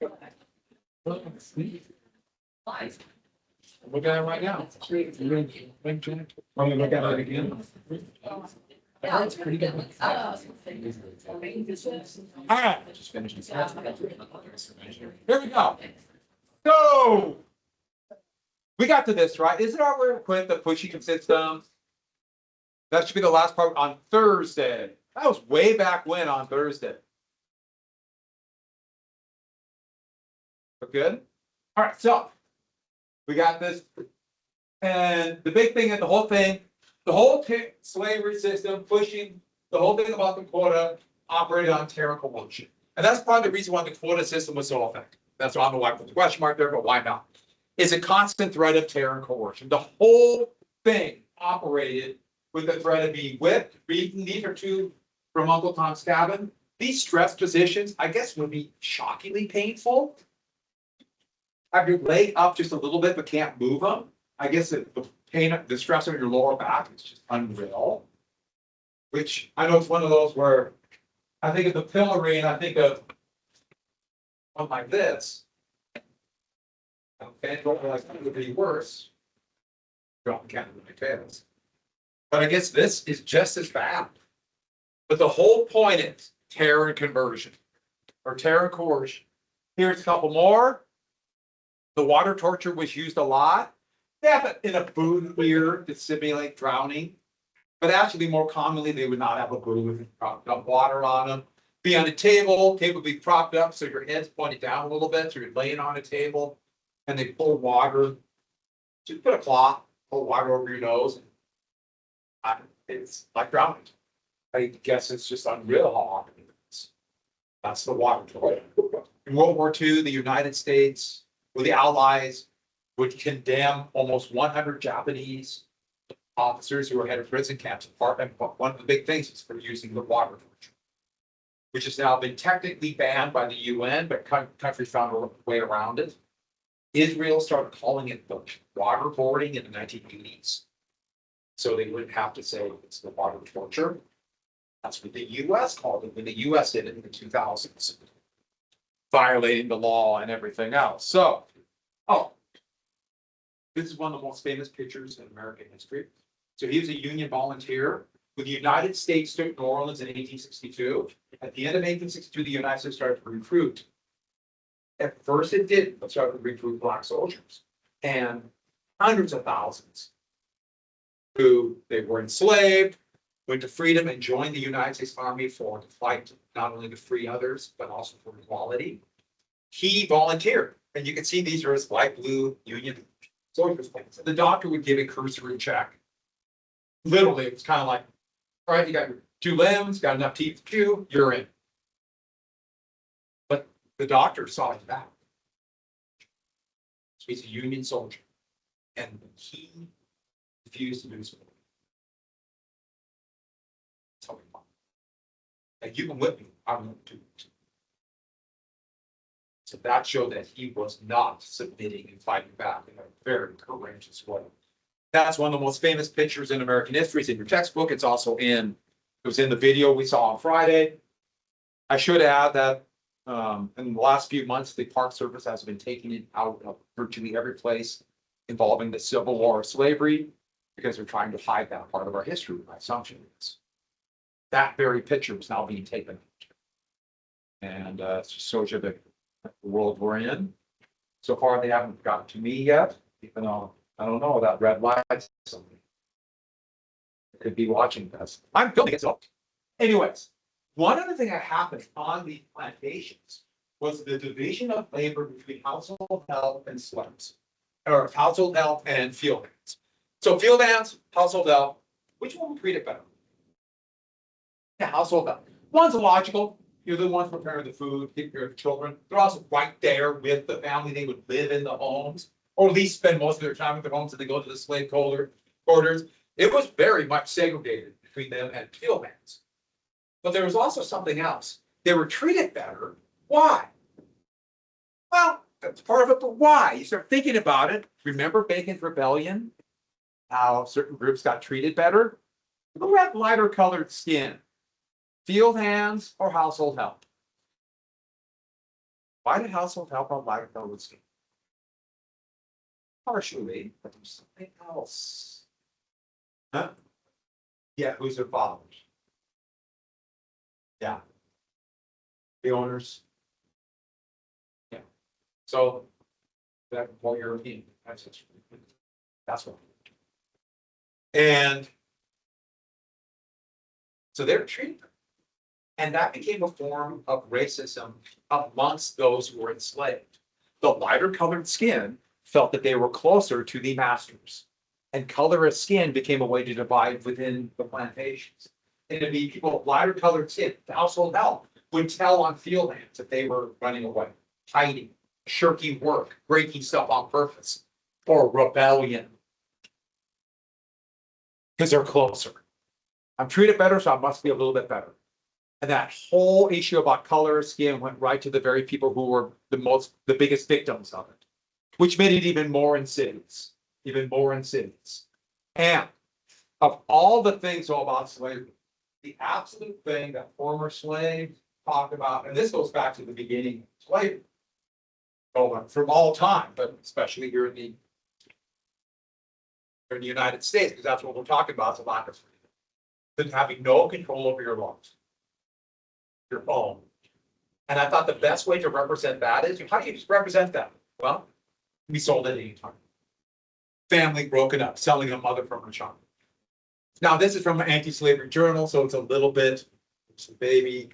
Look at it right now. Want me to look at it again? That's pretty good. All right. Here we go. So we got to this, right? Isn't our word quit the pushing system? That should be the last part on Thursday. That was way back when on Thursday. We're good? All right, so we got this. And the big thing and the whole thing, the whole slavery system pushing the whole thing about the quota operated on terror and coercion. And that's part of the reason why the quota system was so effective. That's why I don't know why I put the question mark there, but why not? It's a constant threat of terror and coercion. The whole thing operated with the threat of being whipped, beaten. These are two from Uncle Tom's Cabin. These stress positions, I guess, would be shockingly painful. Have your leg up just a little bit, but can't move them. I guess the pain, the stress on your lower back is just unreal. Which I know it's one of those where I think of the pillory and I think of one like this. Okay, like it would be worse. Drop count of my tails. But I guess this is just as bad. But the whole point is terror and conversion, or terror and coercion. Here's a couple more. The water torture was used a lot. They have it in a booth here to simulate drowning. But actually, more commonly, they would not have a booth, dump water on them. Be on a table, table would be propped up so your head's pointed down a little bit, so you're laying on a table, and they pour water. Just put a cloth, pour water over your nose. It's like drowning. I guess it's just unreal how often it is. That's the water torture. In World War II, the United States, or the Allies, would condemn almost 100 Japanese officers who were head of prison camps. And one of the big things is for using the water torture, which has now been technically banned by the UN, but countries found a way around it. Israel started calling it the waterboarding in the 1980s. So they wouldn't have to say it's the water torture. That's what the US called it when the US did it in the 2000s, violating the law and everything else. So, this is one of the most famous pictures in American history. So he was a Union volunteer when the United States took New Orleans in 1862. At the end of 1862, the United States started to recruit. At first it didn't, but started to recruit Black soldiers. And hundreds of thousands who they were enslaved, went to freedom and joined the United States Army for the fight, not only to free others, but also for equality. He volunteered. And you can see these are his light blue Union soldiers' plans. The doctor would give a cursory check. Literally, it's kind of like, all right, you got your two limbs, got enough teeth to chew, you're in. But the doctor saw his back. So he's a Union soldier. And he refused to do so. So, and you can whip me, I won't do it. So that showed that he was not submitting and fighting back in a very courageous way. That's one of the most famous pictures in American history. It's in your textbook. It's also it was in the video we saw on Friday. I should add that in the last few months, the Park Service has been taking it out of virtually every place involving the Civil War or slavery, because they're trying to hide that part of our history. My assumption is that very picture is now being taken. And it just shows you the world we're in. So far, they haven't gotten to me yet, even though I don't know that red light. Somebody could be watching this. I'm filming it. So, anyways, one other thing that happened on the plantations was the division of labor between household help and slaves, or household help and field hands. So, field hands, household help, which one would treat it better? Yeah, household help. One's logical. You're the ones preparing the food, taking care of the children. They're also right there with the family. They would live in the homes, or at least spend most of their time at their homes, and they go to the slave quarters. It was very much segregated between them and field hands. But there was also something else. They were treated better. Why? Well, that's part of it, but why? You start thinking about it. Remember Bacon's Rebellion? How certain groups got treated better? Who had lighter colored skin? Field hands or household help? Why did household help on lighter colored skin? Partially, but there's something else. Huh? Yeah, who's their followers? Yeah. The owners. Yeah. So that more European. That's what. And so they're treated. And that became a form of racism amongst those who were enslaved. The lighter colored skin felt that they were closer to the masters. And color of skin became a way to divide within the plantations. And it'd be people with lighter colored skin, the household help, would tell on field hands that they were running away, hiding, shirking work, breaking stuff on purpose, or rebellion. Because they're closer. I'm treated better, so I must be a little bit better. And that whole issue about color of skin went right to the very people who were the biggest victims of it, which made it even more insidious. And of all the things about slavery, the absolute thing that former slaves talked about, and this goes back to the beginning of slavery, from all time, but especially here in the United States, because that's what we're talking about, is a lack of freedom. Then having no control over your lives, your own. And I thought the best way to represent that is, how do you just represent that? Well, we sold at any time. Family broken up, selling a mother from a child. Now, this is from an anti-slavery journal, so it's a little bit, it's a baby.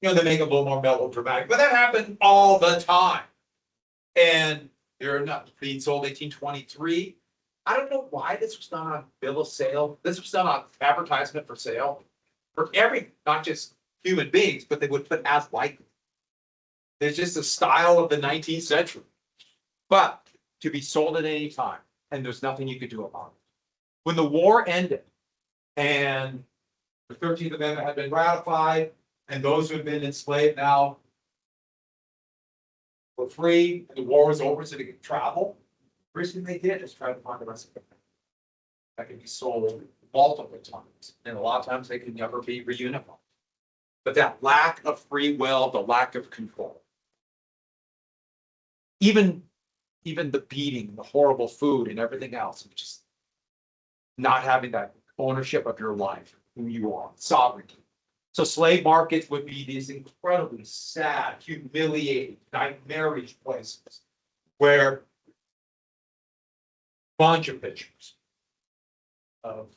They make it a little more melodramatic, but that happened all the time. And they're not being sold 1823. I don't know why this was not on bill of sale. This was not on advertisement for sale for not just human beings, but they would put as likely. There's just a style of the 19th century. But to be sold at any time, and there's nothing you could do about it. When the war ended and the 13th Amendment had been ratified, and those who had been enslaved now were free, and the war was over so they could travel, the first thing they did is try to find a recipe that could be sold multiple times. And a lot of times they could never be reunified. But that lack of free will, the lack of control, even the beating, the horrible food and everything else, just not having that ownership of your life, who you are, sovereignty. So slave markets would be these incredibly sad, humiliating, nightmarish places where a bunch of pictures of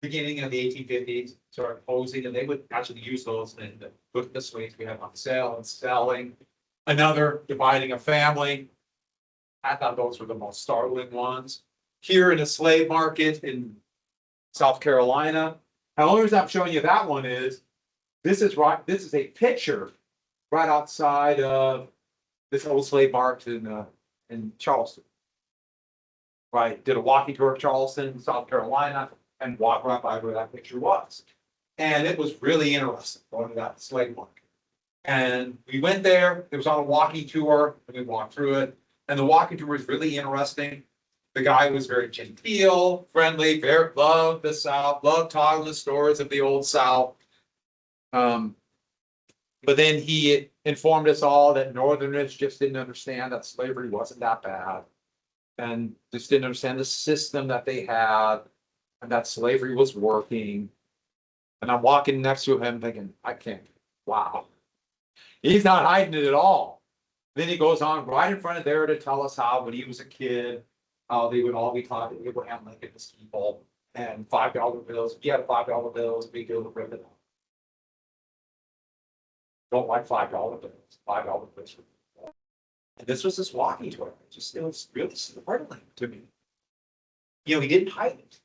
beginning of the 1850s started posing, and they would actually use those and put the slaves we have on sale and selling. Another dividing a family. I thought those were the most startling ones. Here in a slave market in South Carolina. And the only reason I'm showing you that one is this is a picture right outside of this old slave market in Charleston. Right, did a walking tour of Charleston, South Carolina, and walked right by where that picture was. And it was really interesting going to that slave market. And we went there, it was on a walking tour, and we walked through it. And the walking tour was really interesting. The guy was very genteel, friendly, loved the South, loved telling the stories of the old South. But then he informed us all that Northerners just didn't understand that slavery wasn't that bad. And just didn't understand the system that they had, and that slavery was working. And I'm walking next to him thinking, I can't, wow. He's not hiding it at all. Then he goes on right in front of there to tell us how when he was a kid, how they would all be taught that Abraham Lincoln was evil, and $5 bills. If you had a $5 bill, it's a big deal to rip it up. Don't like $5 bills. $5 bills. And this was this walking tour. It was really startling to me. He didn't hide it.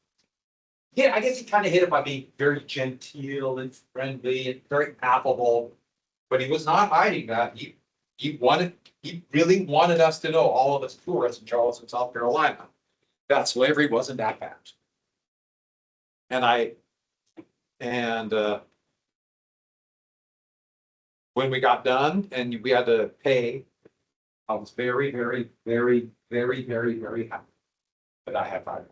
Yeah, I guess he kind of hid it by being very genteel and friendly and very affable, but he was not hiding that. He really wanted us to know, all of us tourists in Charleston, South Carolina, that slavery wasn't that bad. And when we got done and we had to pay, I was very, very, very, very, very, very happy that I had $5.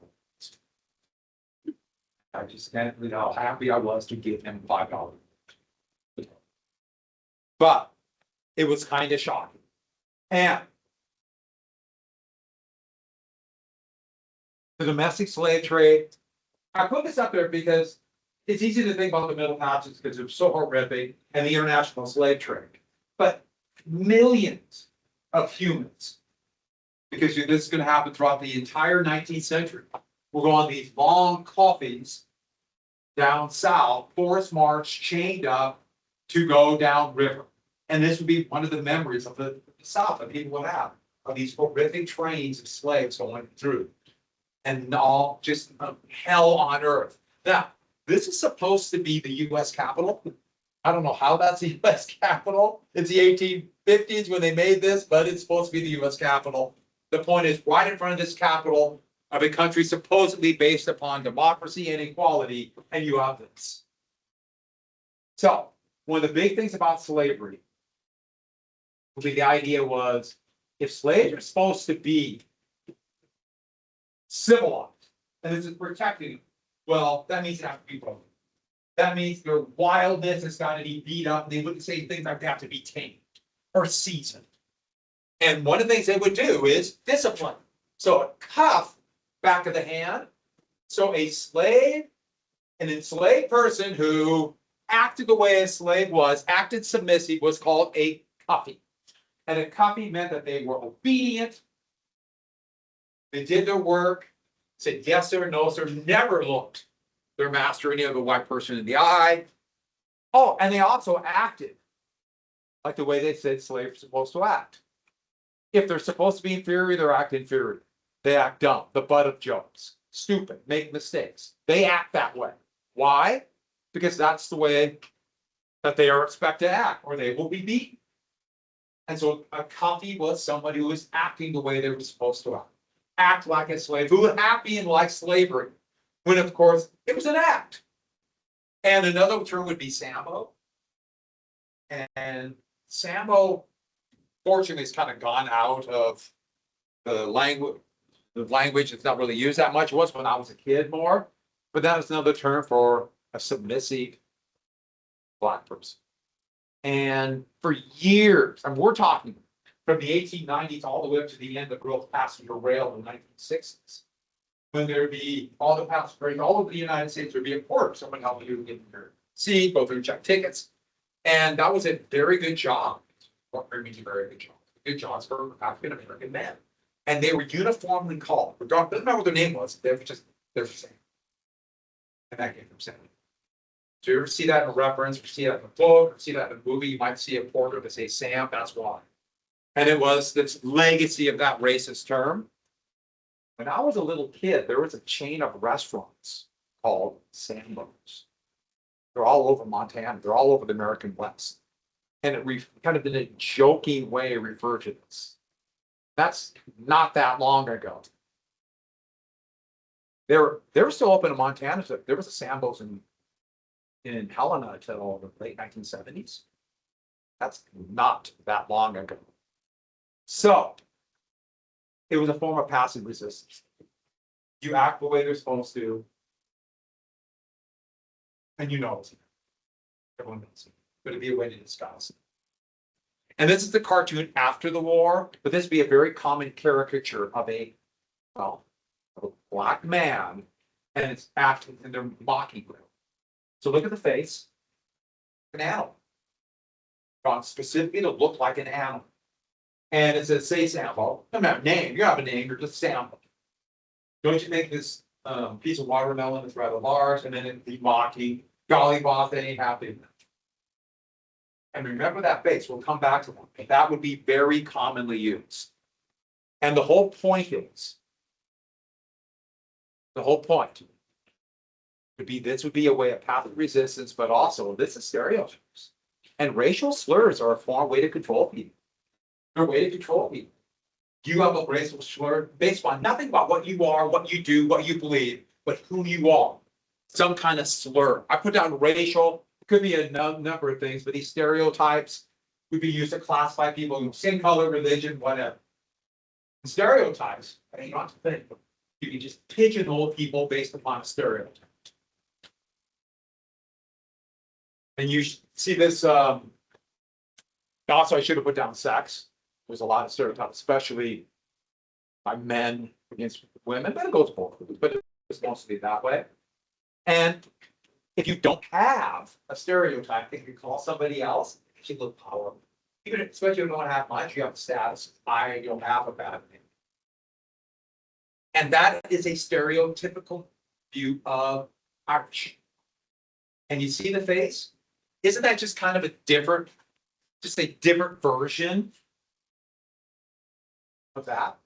I just can't believe how happy I was to give him $5. but it was kind of shocking. And the domestic slave trade, I put this up there because it's easy to think about the Middle Passage because it was so horrific, and the international slave trade. But millions of humans, because this is going to happen throughout the entire 19th century, will go on these long coffees down south, forest march, chained up to go down river. And this would be one of the memories of the South that people would have, of these horrific trains of slaves going through. And all just hell on earth. Now, this is supposed to be the US Capitol. I don't know how that's the US Capitol. It's the 1850s when they made this, but it's supposed to be the US Capitol. The point is, right in front of this Capitol of a country supposedly based upon democracy and equality, and you have this. So, one of the big things about slavery, the idea was, if slaves are supposed to be civilized, and this is protecting them, well, that means they have to be broken. That means their wildness has got to be beat up. They wouldn't say things like they have to be tamed or seasoned. And one of the things they would do is discipline. So a cuff back of the hand. So a slave, an enslaved person who acted the way a slave was, acted submissive, was called a cuffee. And a cuffee meant that they were obedient. They did their work, said yes sir, no sir, never looked their master, any other white person in the eye. Oh, and they also acted like the way they said slaves are supposed to act. If they're supposed to be inferior, they act inferior. They act dumb, the butt of jokes, stupid, make mistakes. They act that way. Why? Because that's the way that they are expected to act, or they will be beaten. And so a cuffee was somebody who was acting the way they were supposed to act like a slave, who was happy and liked slavery, when of course it was an act. And another term would be Sambo. And Sambo, fortunately, has kind of gone out of the language. The language is not really used that much. It was when I was a kid more, but that is another term for a submissive black person. And for years, and we're talking from the 1890s all the way up to the end of growth passenger rail in the 1960s, when there'd be all the passengers all over the United States would be a port, someone helping you get your seat, go through check tickets. And that was a very good job. What means a very good job? Good jobs for African American men. And they were uniformly called. Doesn't matter what their name was, they're the same. And that came from Sam. So you ever see that in a reference, or see that in a book, or see that in a movie, you might see a portrait that say Sam, that's why. And it was this legacy of that racist term. When I was a little kid, there was a chain of restaurants called Sambo's. They're all over Montana. They're all over the American West. And it kind of in a joking way referred to this. That's not that long ago. They were still open in Montana. So there was a Sambo's in Helena until the late 1970s. That's not that long ago. So it was a form of passive resistance. You act the way they're supposed to, and you know it's everyone knows it, but it'd be a way to disguise it. And this is the cartoon after the war, but this would be a very common caricature of a black man, and it's acting and they're mocking him. So look at the face, an animal, drawn specifically to look like an animal. And it says, say Sambo. No matter name, you have a name, you're just Sambo. Don't you make this piece of watermelon that's rather large, and then it'd be mocking, golly boss, that ain't happening. And remember that face, we'll come back to that. That would be very commonly used. And the whole point would be this would be a way of passive resistance, but also this is stereotypes. And racial slurs are a way to control people. They're a way to control people. You have a racial slur based on nothing about what you are, what you do, what you believe, but who you are. Some kind of slur. I put down racial. It could be a number of things, but these stereotypes would be used to classify people, skin color, religion, whatever. And stereotypes, you don't have to think. You can just pigeonhole people based upon a stereotype. And you see this Also, I should have put down sex. There's a lot of stereotypes, especially by men against women, but it goes both ways, but it's mostly that way. And if you don't have a stereotype, if you call somebody else, you look powerful. Even especially if you don't have much, you have status. I don't have a bad name. And that is a stereotypical view of Irish. And you see the face? Isn't that just kind of a different, just a different version of that?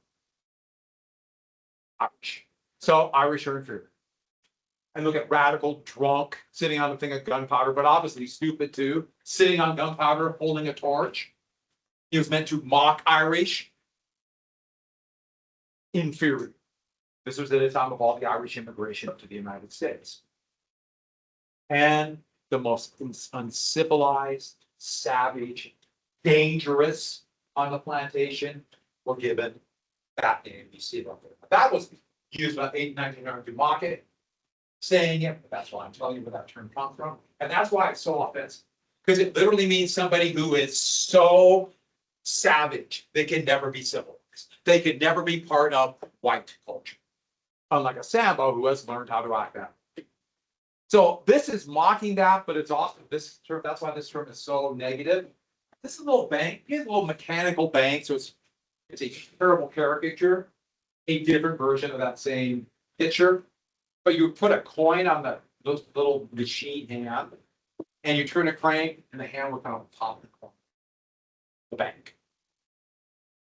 Irish. So Irish are inferior. And look at radical, drunk, sitting on a thing of gunpowder, but obviously stupid too, sitting on gunpowder, holding a torch. He was meant to mock Irish. Inferior. This was at a time of all the Irish immigration to the United States. And the most uncivilized, savage, dangerous on the plantation were given that name. You see it up there. That was used about 1900 to mock it, saying it, but that's why I'm telling you where that term comes from. And that's why it's so offensive. Because it literally means somebody who is so savage, they can never be civilized. They could never be part of white culture. Unlike a Sambo who has learned how to act out. So this is mocking that, but it's also this term, that's why this term is so negative. This is a little bank, here's a little mechanical bank, so it's a terrible caricature, a different version of that same picture. But you put a coin on the little machine hand, and you turn a crank, and the hand would kind of pop the coin. The bank.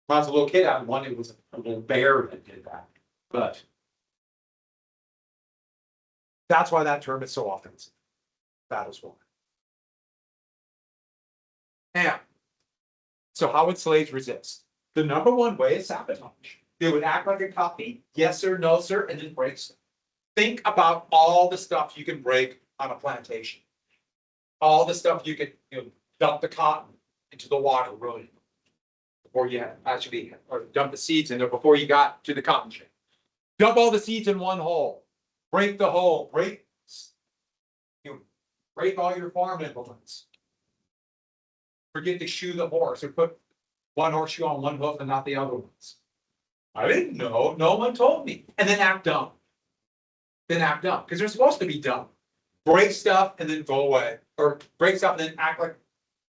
When I was a little kid, I had one, it was a little bear that did that. But that's why that term is so offensive. That is why. Now, so how would slaves resist? The number one way is sabotage. They would act like a copy, yes sir, no sir, and then break stuff. Think about all the stuff you can break on a plantation. All the stuff you can, dump the cotton into the water, really, before you actually, or dump the seeds in there before you got to the cotton gin. Dump all the seeds in one hole. Break the hole. Break all your farm implements. Forget to shoe the horse, or put one horseshoe on one hoof and not the other ones. I didn't know. No one told me. And then act dumb. Then act dumb, because they're supposed to be dumb. Break stuff and then go away, or break stuff and then act like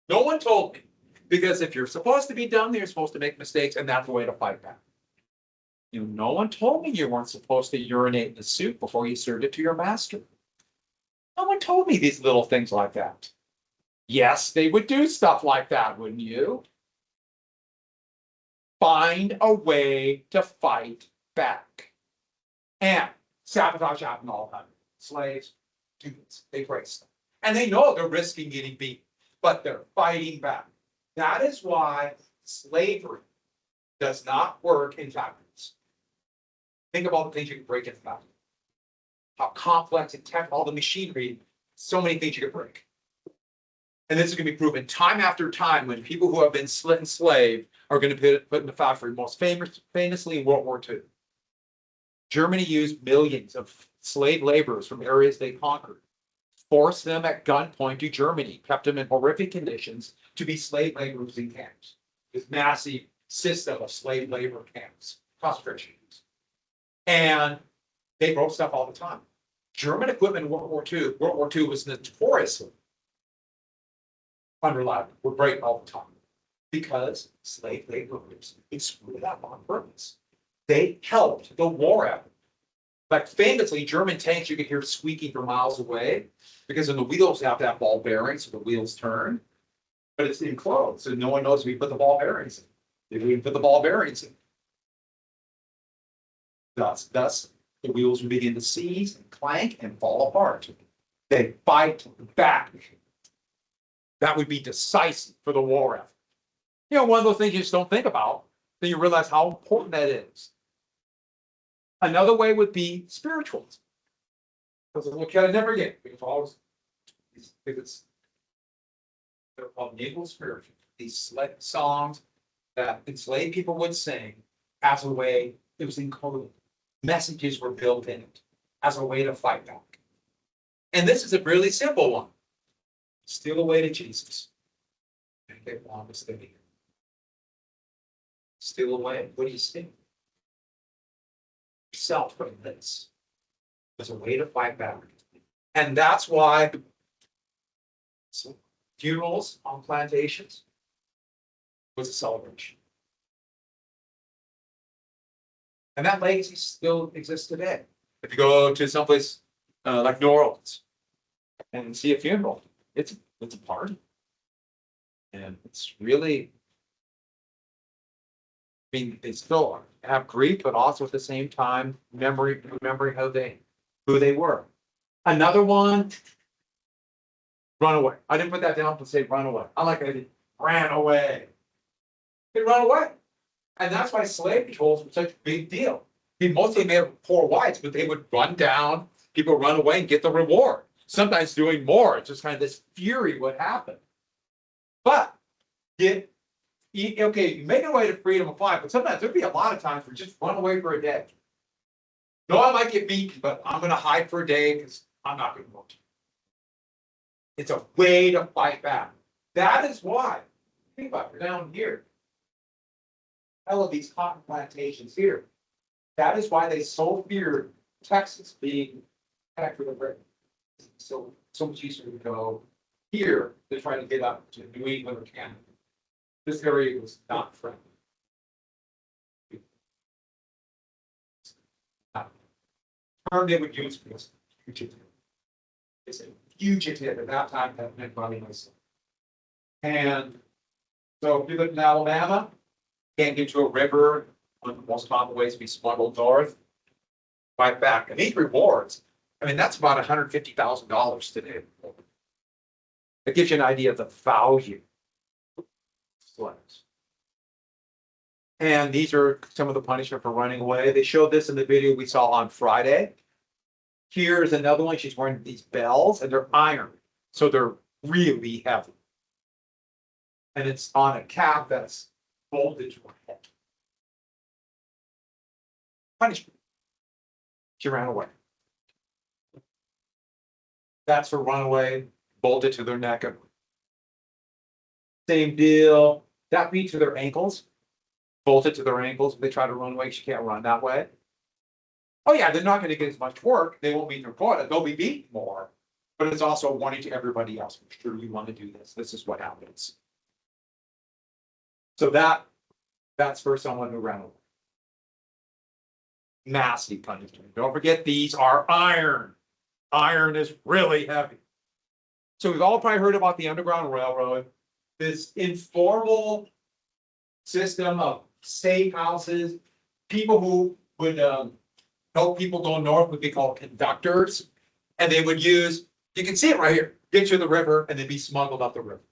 no one told me. Because if you're supposed to be dumb, you're supposed to make mistakes, and that's the way to fight back. No one told me you weren't supposed to urinate in the soup before you served it to your master. No one told me these little things like that. Yes, they would do stuff like that, wouldn't you? Find a way to fight back. And sabotage happened all the time. Slaves do this. They break stuff. And they know they're risking getting beaten, but they're fighting back. That is why slavery does not work in factories. Think of all the things you can break in a factory. How complex and technical, all the machinery, so many things you can break. And this is going to be proven time after time when people who have been slit and slave are going to be put in the factory. Most famously in World War II. Germany used millions of slave laborers from areas they conquered, forced them at gunpoint to Germany, kept them in horrific conditions to be slave laborers in camps. This massive system of slave labor camps, concentration camps. And they broke stuff all the time. German equipment in World War II was notoriously unreliable, would break all the time. Because slave laborers screwed up on purpose. They helped the war effort. Like famously, German tanks you could hear squeaking for miles away because in the wheels you have to have ball bearings so the wheels turn. But it's enclosed, so no one knows we put the ball bearings in. If we put the ball bearings in. Thus, the wheels will begin to seize and clank and fall apart. They fight back. That would be decisive for the war effort. One of those things you just don't think about, then you realize how important that is. Another way would be spiritualism. Because look at it never again. Because they're called naval spiritual. These songs that enslaved people would sing as a way, it was encoded. Messages were built in it as a way to fight back. And this is a really simple one. Steal away to Jesus. And they want to stay. Steal away. What do you steal? Yourself from this. There's a way to fight back. And that's why funerals on plantations was a celebration. And that legacy still exists today. If you go to someplace like New Orleans and see a funeral, it's a party. And it's really, I mean, they still have grief, but also at the same time, remembering who they were. Another one, run away. I didn't put that down to say run away. I like it, ran away. They run away. And that's why slave patrols were such a big deal. I mean, mostly made of poor whites, but they would run down, people run away and get the reward. Sometimes doing more. It's just kind of this fury would happen. But okay, you make your way to freedom of flight, but sometimes there'd be a lot of times where you just run away for a day. No, I might get beaten, but I'm going to hide for a day because I'm not going to vote. It's a way to fight back. That is why, think about it, down here. All of these cotton plantations here. That is why they so feared Texas being attacked with a Britain. So much easier to go here to try to get up to New England or Canada. This area was not friendly. The term they would use for this fugitive. It's a fugitive at that time that meant running myself. And so if you live in Alabama, can't get to a river, one of the most common ways to be smuggled north, fight back. And these rewards, I mean, that's about $150,000 today. That gives you an idea of the value of slaves. And these are some of the punishment for running away. They showed this in the video we saw on Friday. Here's another one. She's wearing these bells, and they're iron, so they're really heavy. And it's on a cap that's bolted to her head. Punishment. She ran away. That's for runaway, bolted to their neck. Same deal. That beat to their ankles, bolted to their ankles. If they try to run away, she can't run that way. Oh yeah, they're not going to get as much work. They won't meet their quota. They'll be beaten more. But it's also a warning to everybody else. I'm sure you want to do this. This is what happens. So that's for someone who ran away. Nasty punishment. Don't forget, these are iron. Iron is really heavy. So we've all probably heard about the Underground Railroad, this informal system of safe houses. People who would help people go north would be called conductors. And they would use, you can see it right here, get to the river and they'd be smuggled up the river.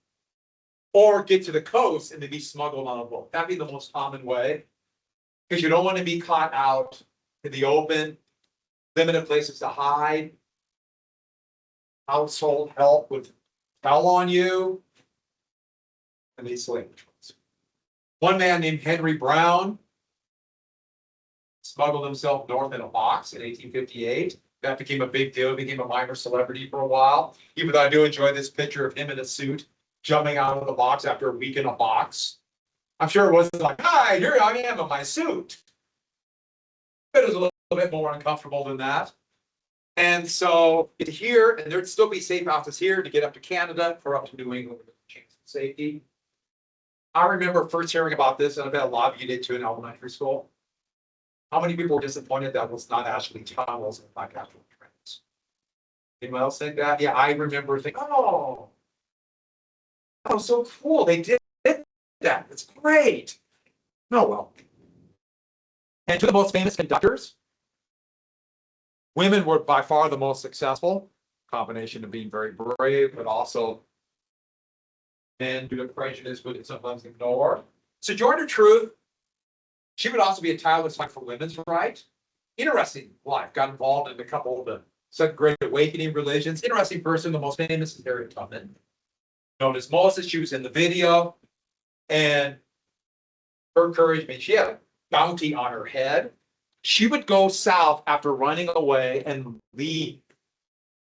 Or get to the coast and they'd be smuggled on a boat. That'd be the most common way. Because you don't want to be caught out in the open, limited places to hide. Household help would tell on you. And these slave patrols. One man named Henry Brown smuggled himself north in a box in 1858. That became a big deal, became a minor celebrity for a while. Even though I do enjoy this picture of him in a suit, jumping out of the box after a week in a box. I'm sure it wasn't like, hi, here I am in my suit. It was a little bit more uncomfortable than that. And so here, and there'd still be safe houses here to get up to Canada or up to New England with a chance of safety. I remember first hearing about this, and I bet a lot of you did too in elementary school. How many people were disappointed that was not actually tunnels and like actual trains? Anyone else think that? Yeah, I remember thinking, oh, that was so cool. They did that. It's great. Oh, well. And two of the most famous conductors, women were by far the most successful, combination of being very brave, but also men due to prejudice would sometimes ignore. Sojourner Truth, she would also be a tireless fight for women's rights. Interesting life, got involved in a couple of the Second Great Awakening religions. Interesting person, the most famous is Harriet Tubman, known as Moses. She was in the video, and her courage, I mean, she had a bounty on her head. She would go south after running away and lead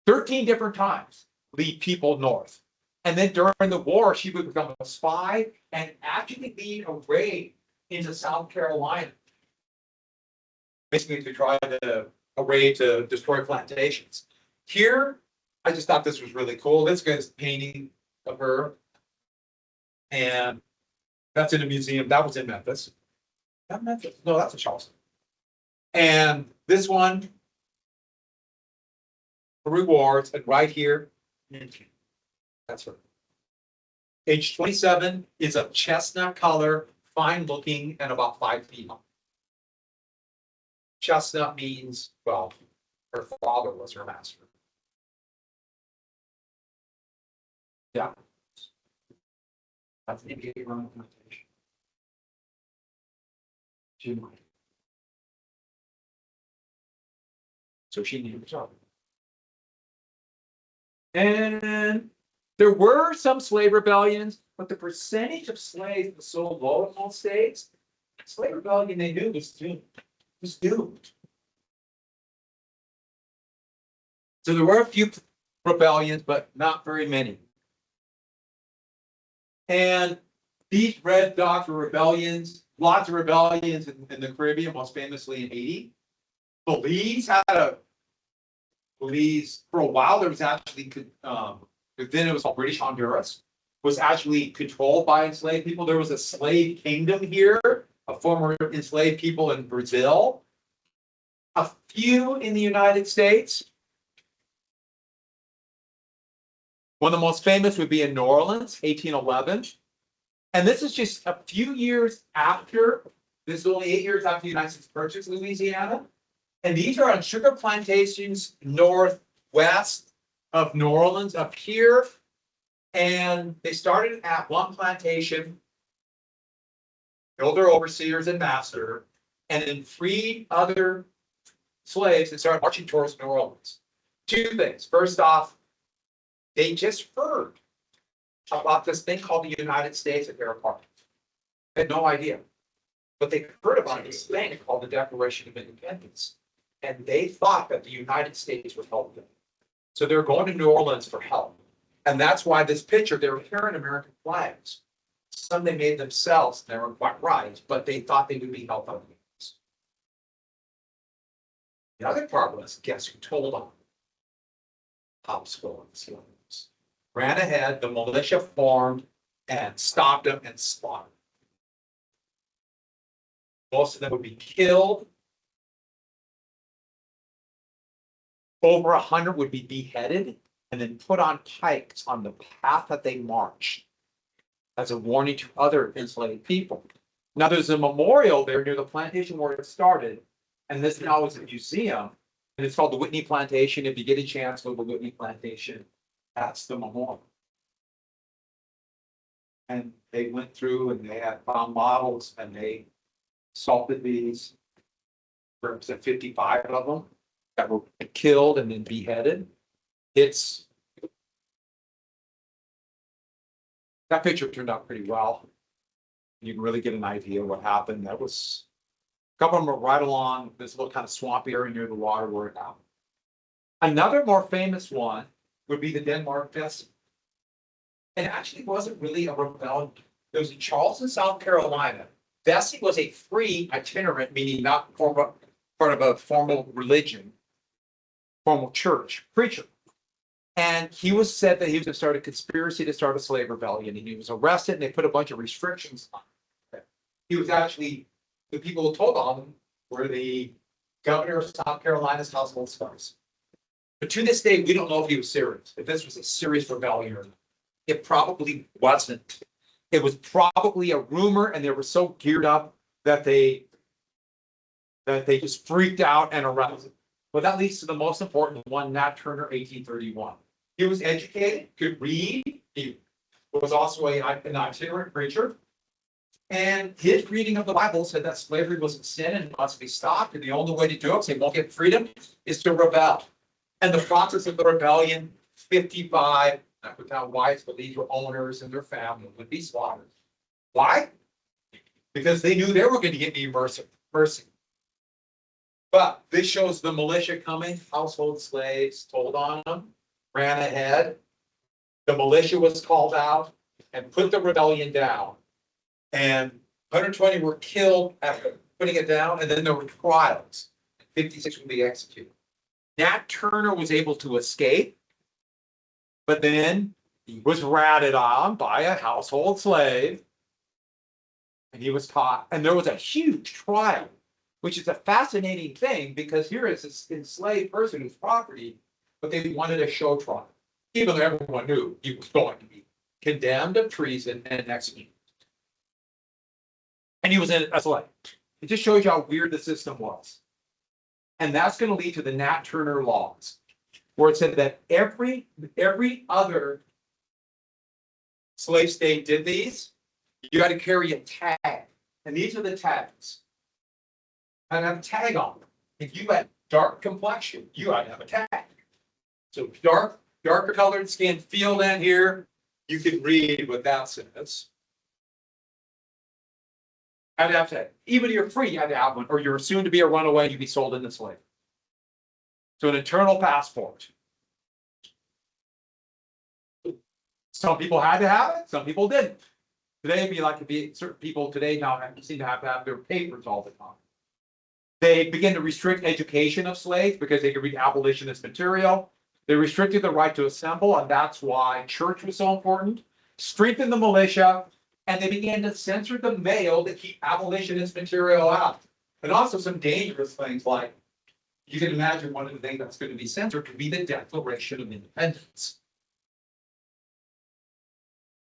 13 different times, lead people north. And then during the war, she would become a spy and actually lead a raid into South Carolina, basically to try to a raid to destroy plantations. Here, I just thought this was really cool. This guy's painting of her, and that's in a museum. That was in Memphis. Not Memphis. No, that's in Charleston. And this one, rewards, and right here, that's her. Age 27 is a chestnut color, fine looking, and about 5 feet long. Chestnut means, well, her father was her master. Yeah. That's the Indian Roman plantation. So she needed a job. And there were some slave rebellions, but the percentage of slaves was so low in most states, slave rebellion they knew was doomed. Was doomed. So there were a few rebellions, but not very many. And these red dots were rebellions, lots of rebellions in the Caribbean, most famously in Haiti. Belize, for a while, there was actually, then it was called British Honduras, was actually controlled by enslaved people. There was a slave kingdom here, a former enslaved people in Brazil, a few in the United States. One of the most famous would be in New Orleans, 1811. And this is just a few years after, this is only 8 years after the United States purchased Louisiana. And these are on sugar plantations northwest of New Orleans, up here. And they started at one plantation, killed their overseers and master, and then freed other slaves and started marching towards New Orleans. Two things. First off, they just heard about this thing called the United States at their apartment. They had no idea. But they heard about this thing called the Declaration of Independence. And they thought that the United States would help them. So they're going to New Orleans for help. And that's why this picture, they were carrying American flags. Some they made themselves, and they were quite right, but they thought they would be helped on these. The other part was, guess who told them? Popsicle and slaves. Ran ahead, the militia formed and stopped them and slaughtered. Most of them would be killed. Over 100 would be beheaded and then put on pikes on the path that they marched as a warning to other enslaved people. Now there's a memorial there near the plantation where it started, and this now is a museum, and it's called the Whitney Plantation. If you get a chance, go to the Whitney Plantation. That's the memorial. And they went through and they had found models and they salted these. Represent 55 of them that were killed and then beheaded. That picture turned out pretty well. You can really get an idea of what happened. That was a couple of them were right along this little kind of swampy area near the water where it happened. Another more famous one would be the Denmark Festival. And actually wasn't really a rebellion. It was in Charleston, South Carolina. Vesey was a free itinerant, meaning not part of a formal religion, formal church, preacher. And he was said that he was going to start a conspiracy to start a slave rebellion. And he was arrested and they put a bunch of restrictions on him. He was actually, the people who told on him were the governor of South Carolina's household spies. But to this day, we don't know if he was serious, if this was a serious rebellion or not. It probably wasn't. It was probably a rumor, and they were so geared up that they just freaked out and arrested. But that leads to the most important one, Nat Turner, 1831. He was educated, could read. He was also an itinerant preacher. And his reading of the Bible said that slavery was a sin and must be stopped. And the only way to do it, so they won't get freedom, is to rebel. And the process of the rebellion, 55 without wives, but these were owners and their family would be slaughtered. Why? Because they knew they were going to get mercy. But this shows the militia coming, household slaves told on them, ran ahead. the militia was called out and put the rebellion down. And 120 were killed after putting it down, and then there were trials. 56 would be executed. Nat Turner was able to escape, but then he was ratted on by a household slave, and he was caught. And there was a huge trial, which is a fascinating thing because here is this enslaved person whose property, but they wanted a show trial, even though everyone knew he was going to be condemned of treason and executed. And he was in a slave. It just shows you how weird the system was. And that's going to lead to the Nat Turner laws, where it said that every other slave state did these. You got to carry a tag. And these are the tags. And have a tag on them. If you had dark complexion, you had to have a tag. So darker colored skin, feel down here, you can read what that says. Had to have to, even if you're free, you had to have one, or you're soon to be a runaway, you'd be sold into slavery. So an internal passport. Some people had to have it, some people didn't. Today, it'd be like to be certain people today now seem to have their papers all the time. They begin to restrict education of slaves because they could read abolitionist material. They restricted the right to assemble, and that's why church was so important. Strengthened the militia, and they began to censor the mail to keep abolitionist material out. And also some dangerous things like, you can imagine one of the things that's going to be censored could be the Declaration of Independence.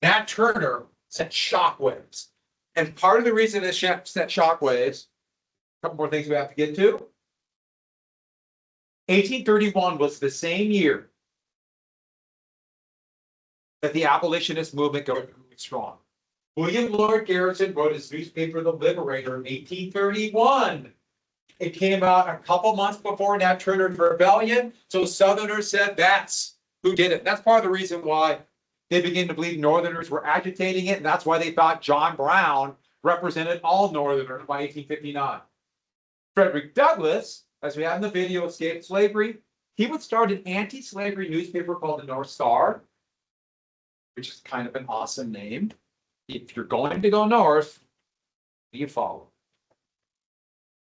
Nat Turner sent shockwaves. And part of the reason it sent shockwaves, a couple more things we have to get to. 1831 was the same year that the abolitionist movement got strong. William Lord Garrison wrote his newspaper, The Liberator, in 1831. It came out a couple months before Nat Turner's rebellion, so Southerners said that's who did it. That's part of the reason why they began to believe Northerners were agitating it, and that's why they thought John Brown represented all Northerners by 1859. Frederick Douglass, as we have in the video, escaped slavery. He would start an anti-slavery newspaper called the North Star, which is kind of an awesome name. If you're going to go north, you follow.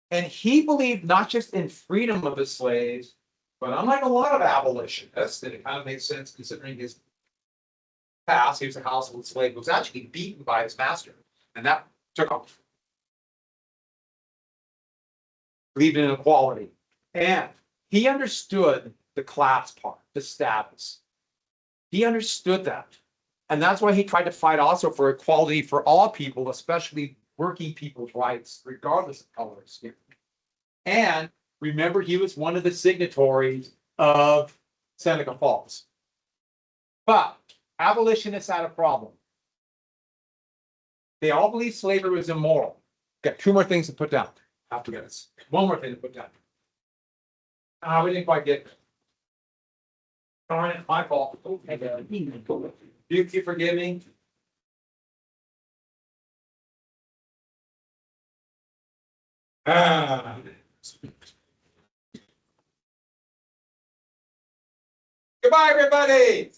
And he believed not just in freedom of the slaves, but unlike a lot of abolitionists, that it kind of makes sense considering his past, he was a household slave, who was actually beaten by his master, and that took off. Believed in equality. And he understood the class part, the status. He understood that. And that's why he tried to fight also for equality for all people, especially working people's rights, regardless of color or skin. And remember, he was one of the signatories of Seneca Falls. But abolitionists had a problem. They all believed slavery was immoral. Got two more things to put down after this. One more thing to put down. We didn't quite get it. Darn it, my fault. You forgive me? Goodbye, everybody.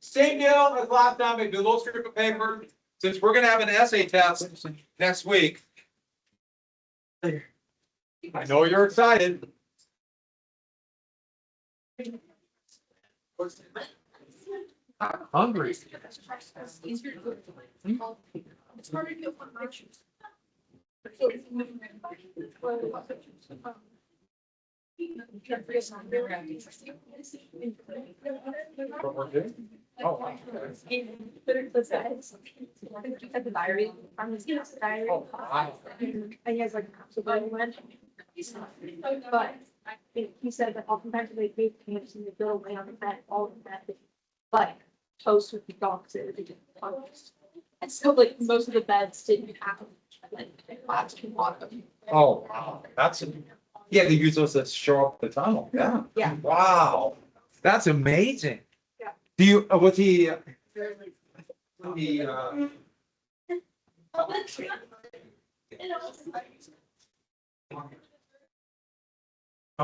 Same deal as last time. We do a little strip of paper. Since we're going to have an essay test next week. I know you're excited. I'm hungry. It's harder to get one pictures. Oh, At the diary, I'm just gonna diary. And he has like absolutely one. But he said that oftentimes they make camps and they build away on the bed, all of that. But toast with the dogs, it would and so like most of the beds didn't have like glass can walk them. oh, wow. That's yeah, they use those that show up the tunnel. Yeah. Yeah. Wow. That's amazing. Yeah. Do you what's he I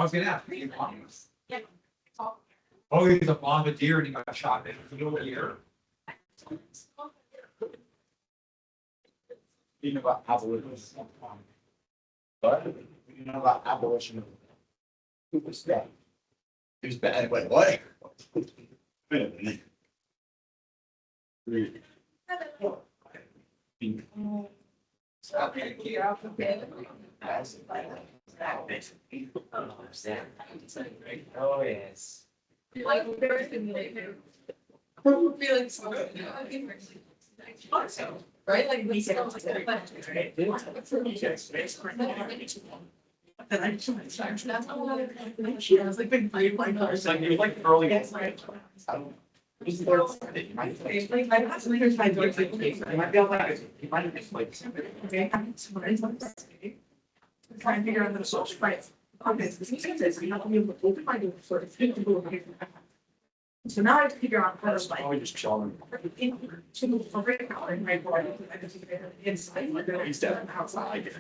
was gonna ask. Yeah. Oh, he's a bombardier and he got shot in the middle of the year. You know about abolition. What? You know about abolition. Who was that? Who's bad? Wait, what? Wait a minute. Oh, yes. Right, like we said. And I she has like been playing my cars. Like, you're like early. My husband is trying to do it. I might be able to. He might have been like. Trying to figure out the social price. Okay, so this is, you have to be able to open my door for it. So now I have to figure out how to like. Oh, just chilling. To over it now in my board. I just figure it inside my door instead of outside.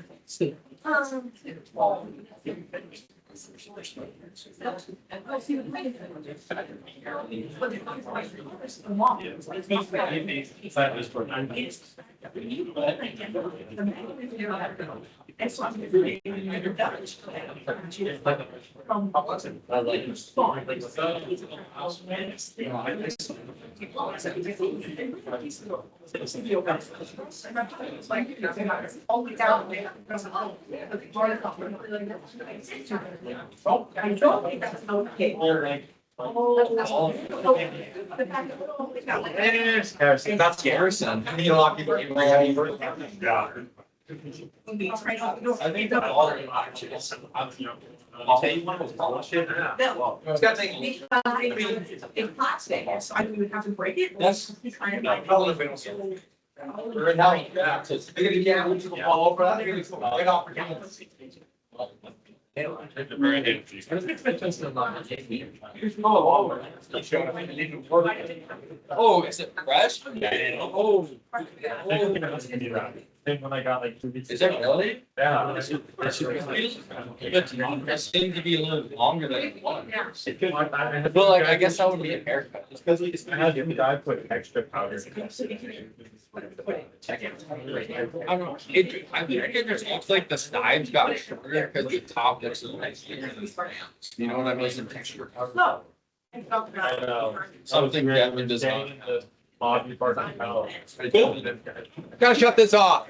I don't think that's okay. That's Garrison. I mean, a lot of people. Yeah. I think that all the options. I'll tell you one was bullshit. No. It's got to It's plastic, so I would have to break it. Yes. Trying to like. We're in hell. Yeah. They're gonna get out to fall over that. They're gonna get opportunities. Oh, is it fresh? Oh. When I got like. Is that really? Yeah. It seemed to be a little longer than it was. I But like, I guess that would be a haircut. It's because we just. I had the guy put extra powder. I don't know, I think it just looks like the sides got shorter because the top looks a nice. You know what I mean? Some texture. No. I know. Something Devin does not. Staying in the lobby part of the house. Gotta shut this off.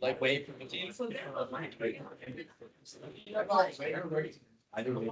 Like wait for the team. I do.